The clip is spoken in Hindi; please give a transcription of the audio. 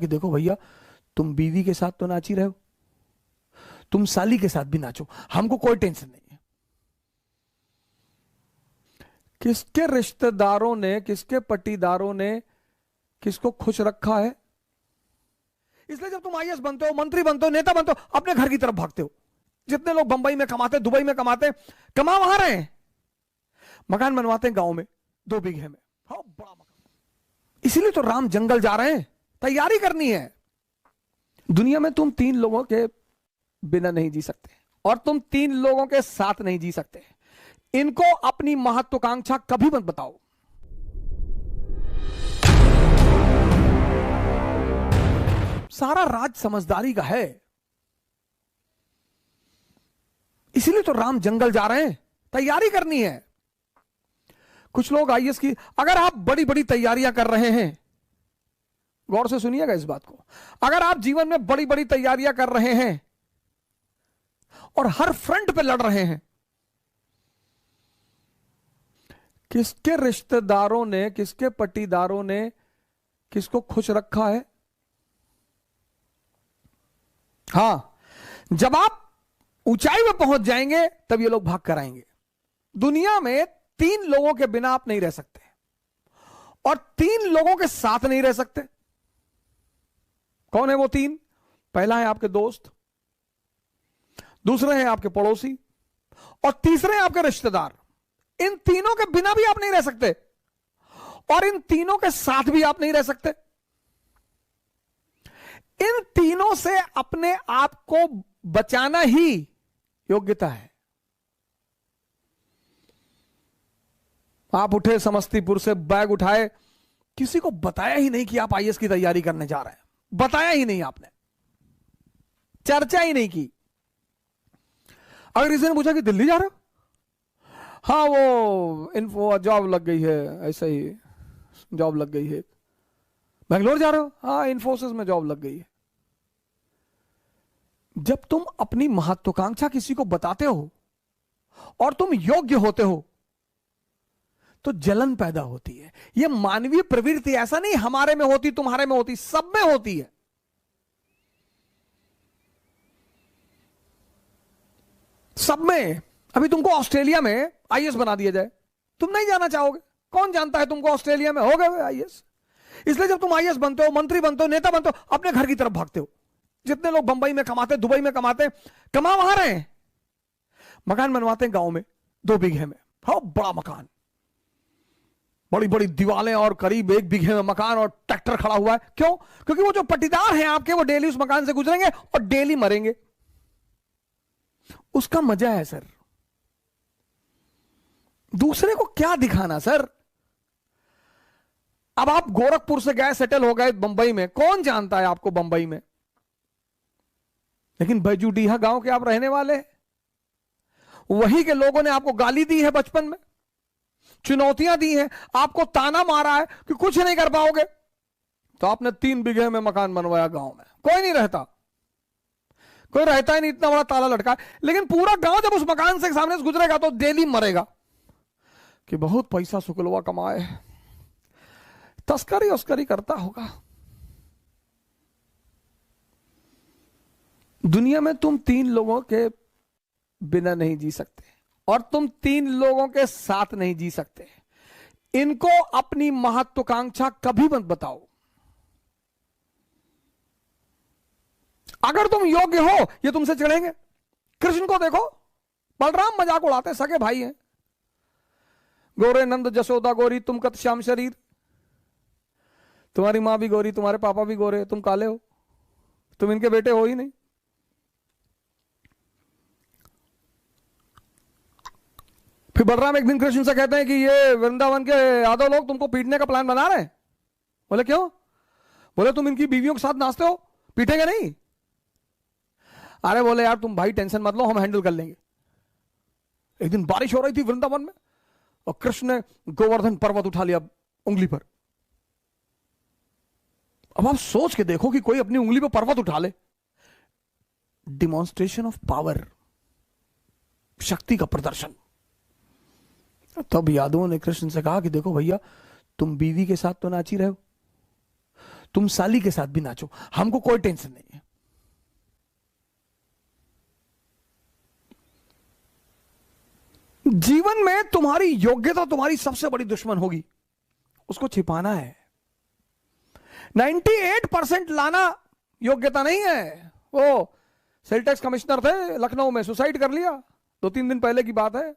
कि देखो भैया, तुम बीवी के साथ तो नाच ही रहे हो, तुम साली के साथ भी नाचो, हमको कोई टेंशन नहीं है। किसके रिश्तेदारों ने, किसके पट्टीदारों ने किसको खुश रखा है? इसलिए जब तुम आईएएस बनते हो, मंत्री बनते हो, नेता बनते हो, अपने घर की तरफ भागते हो। जितने लोग बंबई में कमाते, दुबई में कमाते, कमा वहां रहे हैं, मकान बनवाते हैं गांव में 2 बीघे में, हाँ बड़ा मकान। इसीलिए तो राम जंगल जा रहे हैं, तैयारी करनी है। दुनिया में तुम 3 लोगों के बिना नहीं जी सकते, और तुम 3 लोगों के साथ नहीं जी सकते। इनको अपनी महत्वाकांक्षा कभी मत बताओ। सारा राज समझदारी का है। इसीलिए तो राम जंगल जा रहे हैं, तैयारी करनी है। कुछ लोग आईएएस की, अगर आप बड़ी बड़ी तैयारियां कर रहे हैं, गौर से सुनिएगा इस बात को, अगर आप जीवन में बड़ी बड़ी तैयारियां कर रहे हैं और हर फ्रंट पे लड़ रहे हैं, किसके रिश्तेदारों ने, किसके पट्टीदारों ने किसको खुश रखा है? हां, जब आप ऊंचाई में पहुंच जाएंगे तब ये लोग भाग कर आएंगे। दुनिया में 3 लोगों के बिना आप नहीं रह सकते, और 3 लोगों के साथ नहीं रह सकते। कौन है वो 3? पहला है आपके दोस्त, दूसरे हैं आपके पड़ोसी, और तीसरे हैं आपके रिश्तेदार। इन तीनों के बिना भी आप नहीं रह सकते, और इन तीनों के साथ भी आप नहीं रह सकते। इन तीनों से अपने आप को बचाना ही योग्यता है। आप उठे समस्तीपुर से, बैग उठाए, किसी को बताया ही नहीं कि आप आईएएस की तैयारी करने जा रहे हैं, बताया ही नहीं आपने, चर्चा ही नहीं की। अगर किसी ने पूछा कि दिल्ली जा रहे हो, हाँ वो इन्फो जॉब लग गई है, ऐसा ही जॉब लग गई है। बेंगलोर जा रहे हो, हाँ इन्फोसिस में जॉब लग गई है। जब तुम अपनी महत्वाकांक्षा किसी को बताते हो और तुम योग्य होते हो तो जलन पैदा होती है। यह मानवीय प्रवृत्ति, ऐसा नहीं हमारे में होती, तुम्हारे में होती, सब में होती है। सब में। अभी तुमको ऑस्ट्रेलिया में आईएएस बना दिया जाए, तुम नहीं जाना चाहोगे। कौन जानता है तुमको ऑस्ट्रेलिया में हो गए आईएएस। इसलिए जब तुम आईएएस बनते हो, मंत्री बनते हो, नेता बनते हो, अपने घर की तरफ भागते हो। जितने लोग बंबई में कमाते, दुबई में कमाते, कमा वहां रहे हैं, मकान बनवाते हैं गांव में 2 बीघे में, हाँ बड़ा मकान, बड़ी बड़ी दीवारें और करीब 1 बीघे में मकान, और ट्रैक्टर खड़ा हुआ है। क्यों? क्योंकि वो जो पट्टीदार हैं आपके, वो डेली उस मकान से गुजरेंगे और डेली मरेंगे। उसका मजा है सर। दूसरे को क्या दिखाना सर। अब आप गोरखपुर से गए, सेटल हो गए बंबई में, कौन जानता है आपको बंबई में, लेकिन बैजूडीहा गांव के आप रहने वाले हैं। वहीं के लोगों ने आपको गाली दी है बचपन में, चुनौतियां दी हैं, आपको ताना मारा है कि कुछ नहीं कर पाओगे, तो आपने 3 बीघे में मकान बनवाया गांव में। कोई नहीं रहता, कोई रहता ही नहीं, इतना बड़ा ताला लटका। लेकिन पूरा गांव जब उस मकान से सामने से गुजरेगा तो डेली मरेगा कि बहुत पैसा शुक्लवा कमाए, तस्करी उस्करी करता होगा। दुनिया में तुम 3 लोगों के बिना नहीं जी सकते, और तुम 3 लोगों के साथ नहीं जी सकते। इनको अपनी महत्वाकांक्षा कभी मत बताओ। अगर तुम योग्य हो, ये तुमसे चिढ़ेंगे। कृष्ण को देखो, बलराम मजाक उड़ाते, सगे भाई हैं, गोरे नंद जसोदा गोरी, तुम कत श्याम शरीर, तुम्हारी मां भी गोरी, तुम्हारे पापा भी गोरे, तुम काले हो, तुम इनके बेटे हो ही नहीं। फिर बलराम एक दिन कृष्ण से कहते हैं कि ये वृंदावन के यादव लोग तुमको पीटने का प्लान बना रहे हैं। बोले क्यों? बोले तुम इनकी बीवियों के साथ नाचते हो, पीटेंगे नहीं? अरे बोले यार तुम भाई टेंशन मत लो, हम हैंडल कर लेंगे। एक दिन बारिश हो रही थी वृंदावन में, और कृष्ण ने गोवर्धन पर्वत उठा लिया उंगली पर। अब आप सोच के देखो कि कोई अपनी उंगली पर पर्वत उठा ले। डिमॉन्स्ट्रेशन ऑफ पावर, शक्ति का प्रदर्शन। तब यादवों ने कृष्ण से कहा कि देखो भैया, तुम बीवी के साथ तो नाच ही रहे हो, तुम साली के साथ भी नाचो, हमको कोई टेंशन नहीं है। जीवन में तुम्हारी योग्यता तुम्हारी सबसे बड़ी दुश्मन होगी, उसको छिपाना है। 98% लाना योग्यता नहीं है। वो सेल टैक्स कमिश्नर थे लखनऊ में, सुसाइड कर लिया, 2-3 दिन पहले की बात है।